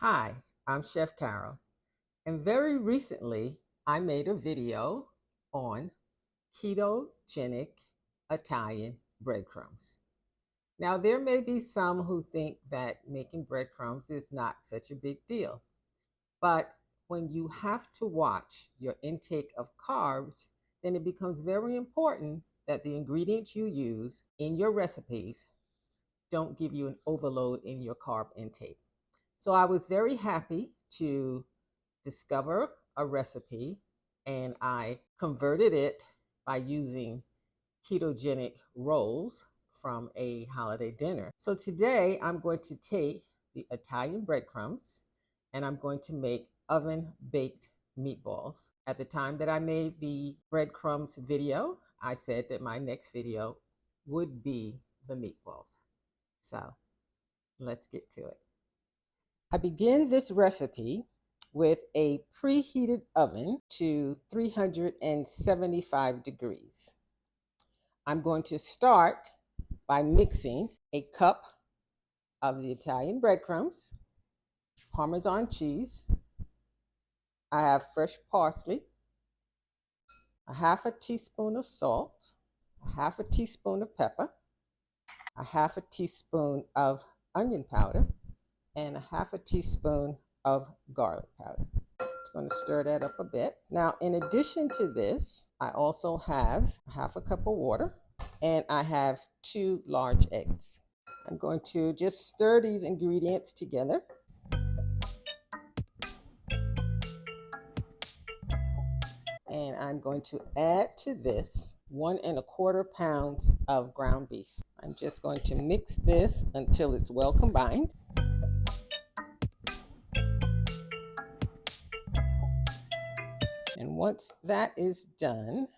Hi, I'm Chef Carol, and very recently I made a video on ketogenic Italian breadcrumbs. Now, there may be some who think that making breadcrumbs is not such a big deal, but when you have to watch your intake of carbs, then it becomes very important that the ingredients you use in your recipes don't give you an overload in your carb intake. So I was very happy to discover a recipe and I converted it by using ketogenic rolls from a holiday dinner. So today I'm going to take the Italian breadcrumbs and I'm going to make oven baked meatballs. At the time that I made the breadcrumbs video, I said that my next video would be the meatballs. So let's get to it. I begin this recipe with a preheated oven to 375 degrees. I'm going to start by mixing a cup of the Italian breadcrumbs, Parmesan cheese. I have fresh parsley, a half a teaspoon of salt, a half a teaspoon of pepper, a half a teaspoon of onion powder, and a half a teaspoon of garlic powder. Just going to stir that up a bit. Now, in addition to this, I also have half a cup of water and I have 2 large eggs. I'm going to just stir these ingredients together. And I'm going to add to this 1¼ pounds of ground beef. I'm just going to mix this until it's well combined. And once that is done,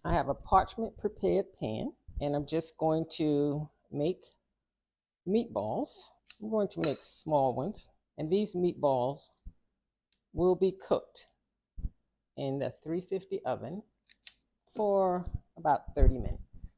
I have a parchment prepared pan and I'm just going to make meatballs. I'm going to make small ones, and these meatballs will be cooked in the 350 oven for about 30 minutes.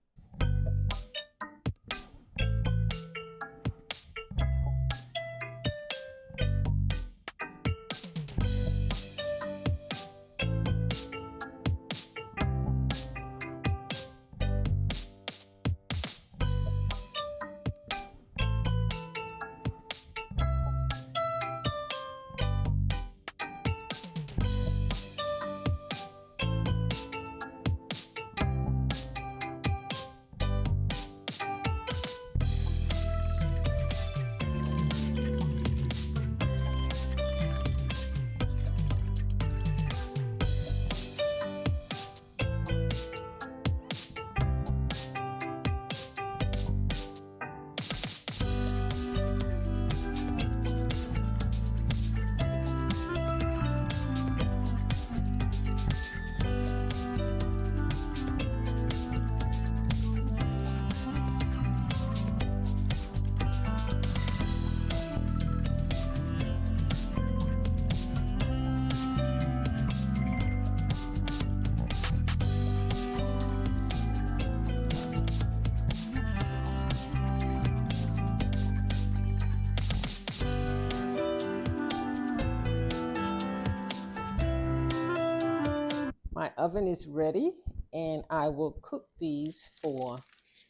My oven is ready and I will cook these for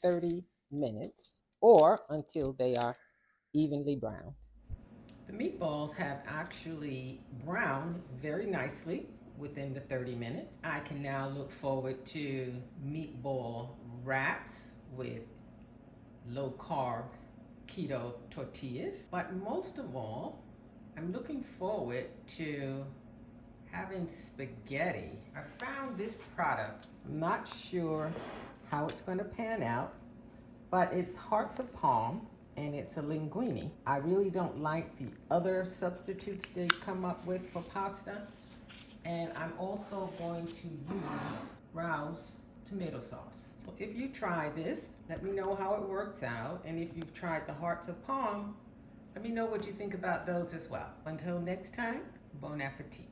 30 minutes or until they are evenly browned. The meatballs have actually browned very nicely within the 30 minutes. I can now look forward to meatball wraps with low carb keto tortillas. But most of all, I'm looking forward to having spaghetti. I found this product. I'm not sure how it's going to pan out, but it's hearts of palm and it's a linguine. I really don't like the other substitutes they come up with for pasta. And I'm also going to use Rouse tomato sauce. So if you try this, let me know how it works out. And if you've tried the hearts of palm, let me know what you think about those as well. Until next time, bon appetit.